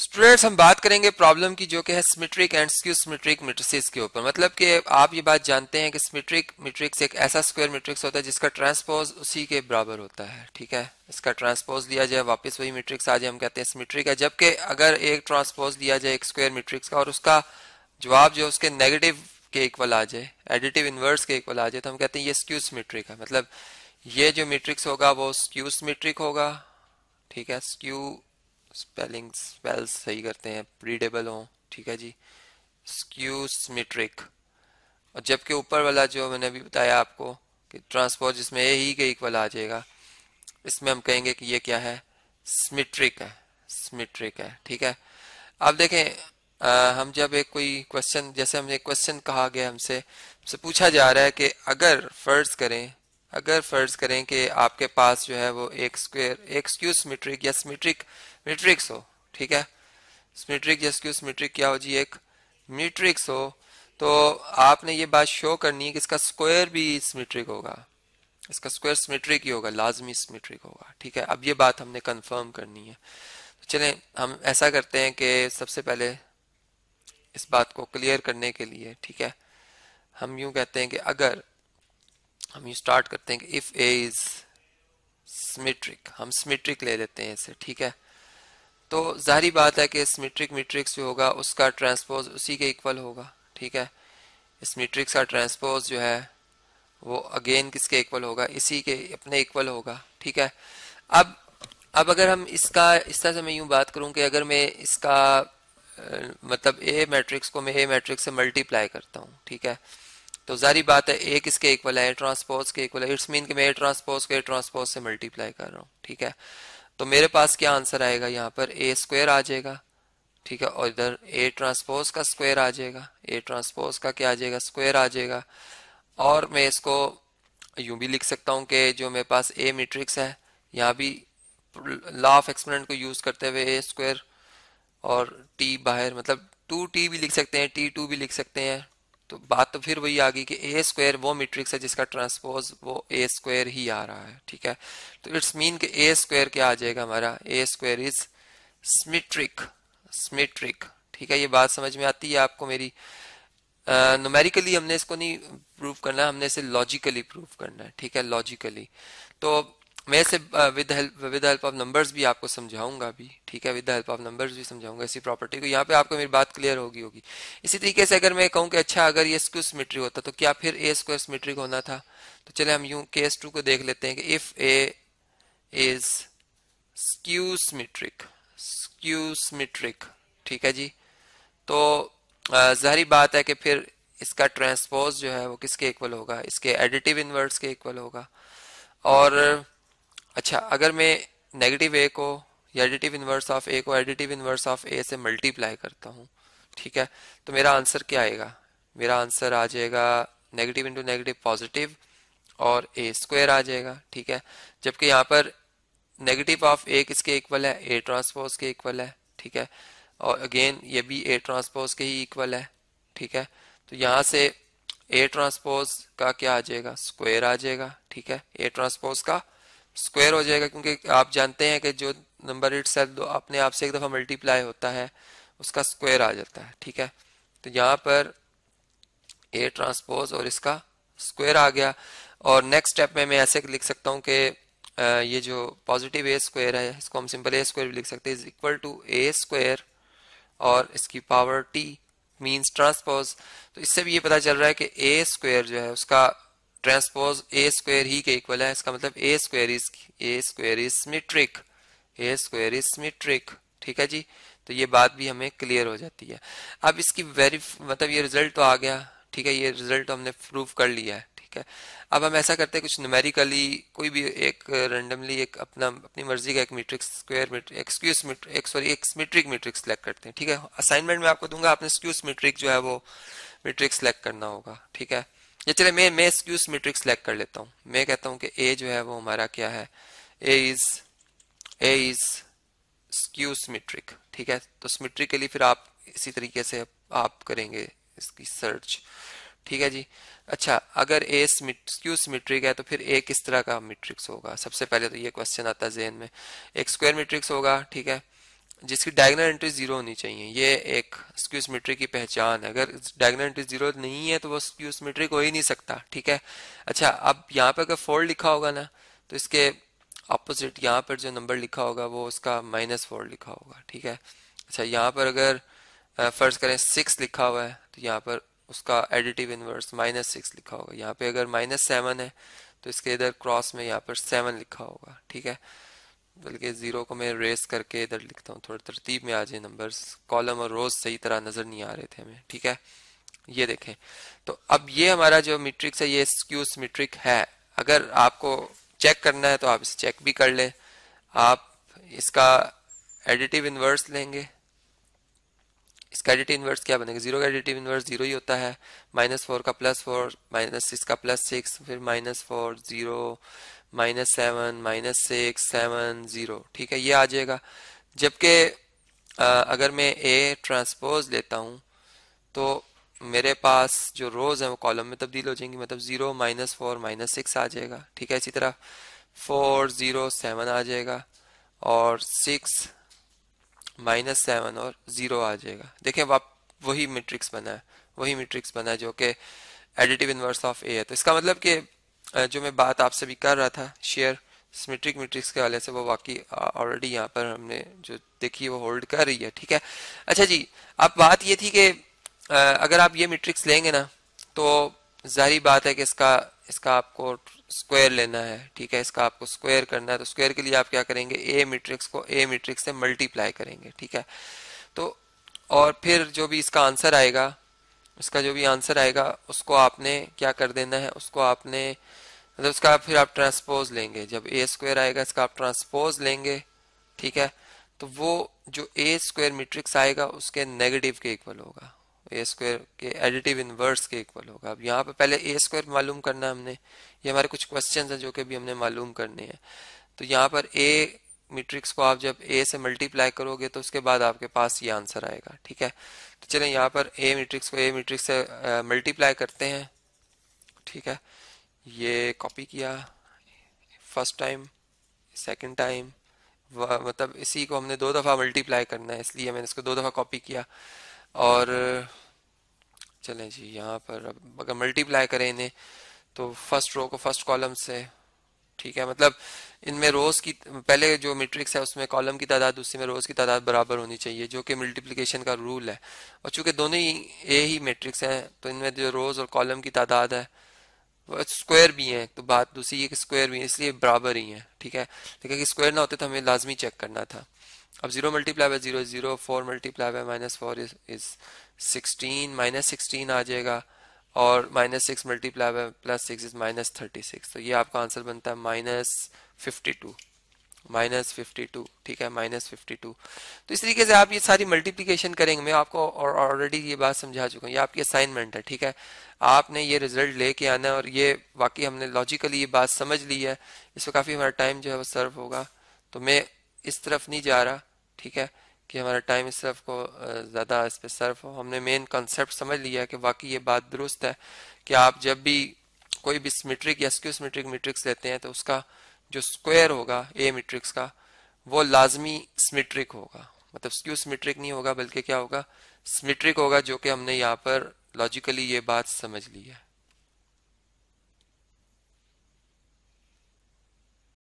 Students हम बात करेंगे प्रॉब्लम की जो कि है symmetric and skew symmetric matrices के ऊपर। मतलब कि आप ये बात जानते हैं कि सिमेट्रिक मैट्रिक्स एक ऐसा स्क्वायर मैट्रिक्स होता है जिसका ट्रांसपोज उसी के बराबर होता है। ठीक है, इसका ट्रांसपोज लिया जाए वापस वही मैट्रिक्स आ जाए, हम कहते हैं सिमेट्रिक है। जबकि अगर एक ट्रांसपोज लिया जाए एक स्क्वायर मैट्रिक्स का और उसका जवाब जो उसके नेगेटिव के इक्वल आ जाए, एडिटिव इनवर्स के इक्वल आ जाए, तो हम कहते हैं ये स्क्यू सिमेट्रिक है। मतलब ये जो मैट्रिक्स होगा वो स्क्यू सिमेट्रिक होगा। ठीक है, स्क्यू स्पेलिंग स्पेल्स सही करते हैं, रीडेबल हो। ठीक है जी, स्क्यू सिमेट्रिक। और जबकि ऊपर वाला जो मैंने अभी बताया आपको कि ट्रांसपोज जिसमें ए ही के इक्वल आ जाएगा, इसमें हम कहेंगे कि ये क्या है, सिमेट्रिक है, सिमेट्रिक है। ठीक है, अब देखें हम जब एक कोई क्वेश्चन, जैसे हमने क्वेश्चन कहा गया हमसे पूछा जा रहा है कि अगर फर्ज करें कि आपके पास जो है वो एक स्क्यू सिमेट्रिक या सिमेट्रिक मैट्रिक्स हो। ठीक है, सिमेट्रिक या स्क्यू सिमेट्रिक क्या हो जी, एक मैट्रिक्स हो, तो आपने ये बात शो करनी है कि इसका स्क्वायर भी सिमेट्रिक होगा, इसका स्क्वायर सिमेट्रिक ही होगा, लाजमी सिमेट्रिक होगा। ठीक है, अब ये बात हमने कंफर्म करनी है। तो चलें हम ऐसा करते हैं कि सबसे पहले इस बात को क्लियर करने के लिए, ठीक है, हम यूं कहते हैं कि अगर हम यूं स्टार्ट करते हैं कि इफ ए इज सिमेट्रिक, हम सिमेट्रिक ले लेते हैं इसे। ठीक है, तो जाहिर बात है कि सिमेट्रिक मैट्रिक्स जो होगा उसका ट्रांसपोज उसी के इक्वल होगा। ठीक है, इस मैट्रिक्स का ट्रांसपोज जो है वो अगेन किसके इक्वल होगा, इसी के अपने इक्वल होगा। ठीक है, अब अगर हम इसका इस तरह से मैं यूं बात करूं कि अगर मैं इसका मतलब ए मैट्रिक्स को मैं ए मैट्रिक्स से मल्टीप्लाई करता हूं, ठीक है, तो जारी बात है ए किसके इक्वल है, ए ट्रांसपोज के इक्वल है। इट्स मीन कि मैं ए ट्रांसपोज को ए ट्रांसपोज से मल्टीप्लाई कर रहा हूं। ठीक है, तो मेरे पास क्या आंसर आएगा, यहाँ पर ए स्क्वायर आ जाएगा। ठीक है, और इधर ए ट्रांसपोज का स्क्वायर आ जाएगा, ए ट्रांसपोज का क्या आ जाएगा, स्क्वायर आ जाएगा। और मैं इसको यूं भी लिख सकता हूं कि जो मेरे पास ए मैट्रिक्स है, यहाँ भी लॉ ऑफ एक्सपोनेंट को यूज करते हुए ए स्क्वायर और टी बाहर, मतलब 2t भी लिख सकते हैं, t2 भी लिख सकते हैं। तो बात तो फिर वही आ गई कि ए स्क्वायर वो मैट्रिक्स है जिसका ट्रांसपोज वो ए स्क्वायर ही आ रहा है। ठीक है, तो इट्स मीन कि ए स्क्वायर क्या आ जाएगा हमारा, ए स्क्वायर इज सिमेट्रिक, सिमेट्रिक। ठीक है, ये बात समझ में आती है आपको मेरी। न्यूमेरिकली हमने इसको नहीं प्रूव करना, हमने इसे लॉजिकली प्रूव करना है। ठीक है, लॉजिकली। तो मैं इसे विद हेल्प ऑफ नंबर्स भी आपको समझाऊंगा भी। ठीक है, विद हेल्प ऑफ नंबर्स भी समझाऊंगा इसी प्रॉपर्टी को। यहाँ पे आपको मेरी बात क्लियर होगी। इसी तरीके से अगर मैं कहूँ कि अच्छा अगर ये स्क्यू सिमेट्री होता तो क्या फिर ए स्क्वायर सिमेट्रिक होना था। तो चले हम यूं केस 2 को देख लेते हैं कि if A is skew symmetric, skew symmetric. ठीक है जी, तो जाहिर बात है कि फिर इसका ट्रांसपोज जो है वो किसके इक्वल होगा, इसके एडिटिव इनवर्स के इक्वल होगा। और अच्छा अगर मैं नेगेटिव ए को या एडिटिव इनवर्स ऑफ ए को एडिटिव इनवर्स ऑफ ए से मल्टीप्लाई करता हूँ, ठीक है, तो मेरा आंसर क्या आएगा, मेरा आंसर आ जाएगा नेगेटिव इंटू नेगेटिव पॉजिटिव और ए स्क्वायर आ जाएगा। ठीक है, जबकि यहाँ पर नेगेटिव ऑफ ए किसके इक्वल है, ए ट्रांसपोज के इक्वल है। ठीक है, और अगेन ये भी ए ट्रांसपोज के ही इक्वल है। ठीक है, तो यहाँ से ए ट्रांसपोज का क्या आ जाएगा, स्क्वायर आ जाएगा। ठीक है, ए ट्रांसपोज का स्क्वायर हो जाएगा, क्योंकि आप जानते हैं कि जो नंबर इटसेल्फ अपने आप से एक दफा मल्टीप्लाई होता है उसका स्क्वायर आ जाता है। ठीक है, तो यहाँ पर ए ट्रांसपोज और इसका स्क्वायर आ गया। और नेक्स्ट स्टेप में मैं ऐसे लिख सकता हूँ कि ये जो पॉजिटिव ए स्क्वायर है इसको हम सिंपल ए स्क्वायर भी लिख सकते हैं, is equal to A square और इसकी पावर टी मींस ट्रांसपोज। तो इससे भी ये पता चल रहा है कि ए स्क्वायर जो है उसका ट्रांसपोज ए स्क्वायर ही के इक्वल है। इसका मतलब A square is symmetric, A square is symmetric. ठीक है जी, तो ये बात भी हमें क्लियर हो जाती है। अब इसकी मतलब ये रिजल्ट तो आ गया। ठीक है, ये रिजल्ट तो हमने प्रूव कर लिया है। ठीक है, अब हम ऐसा करते हैं कुछ न्यूमेरिकली कोई भी एक रैंडमली एक अपनी मर्जी का एक मैट्रिक्स स्क्वायर एक सिमेट्रिक मैट्रिक्स सेलेक्ट करते हैं। ठीक है, असाइनमेंट में आपको दूंगा, आपने स्क्यू सिमेट्रिक जो है वो मैट्रिक्स सेलेक्ट करना होगा। ठीक है, ये चले मैं स्क्यू सिमेट्रिक सेलेक्ट कर लेता हूँ। मैं कहता हूँ कि ए जो है वो हमारा क्या है, ए इज स्क्यू सिमेट्रिक। ठीक है, तो सिमेट्रिकली फिर आप इसी तरीके से आप करेंगे इसकी सर्च। ठीक है जी, अच्छा अगर ए स्क्यू सिमेट्रिक है तो फिर ए किस तरह का मैट्रिक्स होगा। सबसे पहले तो ये क्वेश्चन आता है जहन में, एक स्क्वायर मैट्रिक्स होगा। ठीक है, जिसकी डायगोनल एंट्री जीरो होनी चाहिए। ये एक स्क्यू सिमेट्रिक की पहचान है। अगर डायगोनल एंट्री जीरो नहीं है तो वो स्क्यू सिमेट्रिक हो ही नहीं सकता, ठीक है। अच्छा, अब यहाँ पर अगर 4 लिखा होगा ना तो इसके अपोजिट यहाँ पर जो नंबर लिखा होगा वो उसका -4 लिखा होगा, ठीक है। अच्छा, यहाँ पर अगर फर्ज करें 6 लिखा हुआ है तो यहाँ पर उसका एडिटिव इनवर्स -6 लिखा होगा। यहाँ पे अगर -7 है तो इसके इधर क्रॉस में यहाँ पर 7 लिखा होगा, ठीक है। बल्कि जीरो को मैं रेस करके इधर लिखता हूँ, थोड़ा तरतीब में आ जाए नंबर्स, कॉलम और रोज सही तरह नजर नहीं आ रहे थे हमें, ठीक है। ये देखें, तो अब ये हमारा जो मैट्रिक्स है ये स्क्यू सिमेट्रिक है। अगर आपको चेक करना है तो आप इसे चेक भी कर लें। आप इसका एडिटिव इनवर्स लेंगे। इसका एडिटिव इनवर्स क्या बनेगा? जीरो का एडिटिव इनवर्स जीरो ही होता है। -4 का +4, -6 का +6, फिर -4 0, -7 -6 7 0, ठीक है, ये आ जाएगा। जबकि अगर मैं ए ट्रांसपोज लेता हूं तो मेरे पास जो रोज है वो कॉलम में तब्दील हो जाएंगी, मतलब 0 -4 -6 आ जाएगा, ठीक है। इसी तरह 4 0 7 आ जाएगा और 6 -7 और 0 आ जाएगा। देखें आप, वही मैट्रिक्स बना है, वही मैट्रिक्स बना है जो कि एडिटिव इनवर्स ऑफ ए है। तो इसका मतलब कि जो मैं बात आपसे भी कर रहा था शेयर सिमेट्रिक मैट्रिक्स के वाले से, वो वाकई ऑलरेडी यहाँ पर हमने जो देखी वो होल्ड कर रही है, ठीक है। अच्छा जी, अब बात ये थी कि अगर आप ये मैट्रिक्स लेंगे ना तो जाहिर बात है कि इसका आपको स्क्वायर लेना है, ठीक है। इसका आपको स्क्वायर करना है तो स्क्वायर के लिए आप क्या करेंगे? ए मैट्रिक्स को ए मैट्रिक्स से मल्टीप्लाई करेंगे, ठीक है। तो और फिर जो भी इसका आंसर आएगा, इसका जो भी आंसर आएगा उसको आपने क्या कर देना है, उसको आपने मतलब उसका फिर आप ट्रांसपोज लेंगे। जब ए स्क्वायर आएगा इसका आप ट्रांसपोज लेंगे, ठीक है। तो वो जो ए स्क्वायर मैट्रिक्स आएगा उसके नेगेटिव के इक्वल होगा, ए स्क्वायर के एडिटिव इनवर्स के इक्वल होगा। अब यहाँ पे पहले ए स्क्वायर मालूम करना है हमने, ये हमारे कुछ क्वेश्चंस हैं जो कि भी हमने मालूम करने हैं। तो यहाँ पर ए मैट्रिक्स को आप जब ए से मल्टीप्लाई करोगे तो उसके बाद आपके पास ये आंसर आएगा, ठीक है। तो चलें यहाँ पर ए मैट्रिक्स को ए मैट्रिक्स से मल्टीप्लाई करते हैं, ठीक है। ये कॉपी किया फर्स्ट टाइम, सेकंड टाइम, मतलब इसी को हमने 2 दफ़ा मल्टीप्लाई करना है इसलिए मैंने इसको 2 दफ़ा कॉपी किया। और चलें जी, यहाँ पर अब अगर मल्टीप्लाई करें इन्हें तो फर्स्ट रो को फर्स्ट कॉलम से, ठीक है। मतलब इनमें रोज की पहले जो मैट्रिक्स है उसमें कॉलम की तादाद दूसरी में रोज की तादाद बराबर होनी चाहिए, जो कि मल्टीप्लिकेशन का रूल है। और चूंकि दोनों ही ए ही मैट्रिक्स हैं तो इनमें जो रोज और कॉलम की तादाद है वो स्क्वायर भी हैं, तो बात दूसरी है कि स्क्वायर भी है इसलिए बराबर ही है, ठीक है। लेकिन कि स्क्वायर ना होते तो हमें लाजमी चेक करना था। अब 0 multiply by 0 0, 4 multiply by -4 is 16, -16 आ जाएगा और -6 मल्टीप्लाई बाय +6 इज -36। तो ये आपका आंसर बनता है -52, -52, ठीक है, -52। तो इस तरीके से आप ये सारी मल्टीप्लिकेशन करेंगे। मैं आपको और ऑलरेडी ये बात समझा चुका हूँ, ये आपकी असाइनमेंट है, ठीक है। आपने ये रिजल्ट लेके आना है और ये वाकई हमने लॉजिकली ये बात समझ ली है, इसमें काफ़ी हमारा टाइम जो है वो सर्व होगा। तो मैं इस तरफ नहीं जा रहा, ठीक है, कि हमारा टाइम इस तरफ को ज़्यादा इस पर सर्व हो। हमने मेन कॉन्सेप्ट समझ लिया है कि वाकई ये बात दुरुस्त है कि आप जब भी कोई भी सिमेट्रिक या स्क्यू सिमेट्रिक मैट्रिक्स लेते हैं तो उसका जो स्क्वायर होगा ए मैट्रिक्स का वो लाजमी सिमेट्रिक होगा, मतलब स्क्यू सिमेट्रिक नहीं होगा बल्कि क्या होगा? सिमेट्रिक होगा, जो कि हमने यहाँ पर लॉजिकली ये बात समझ ली है।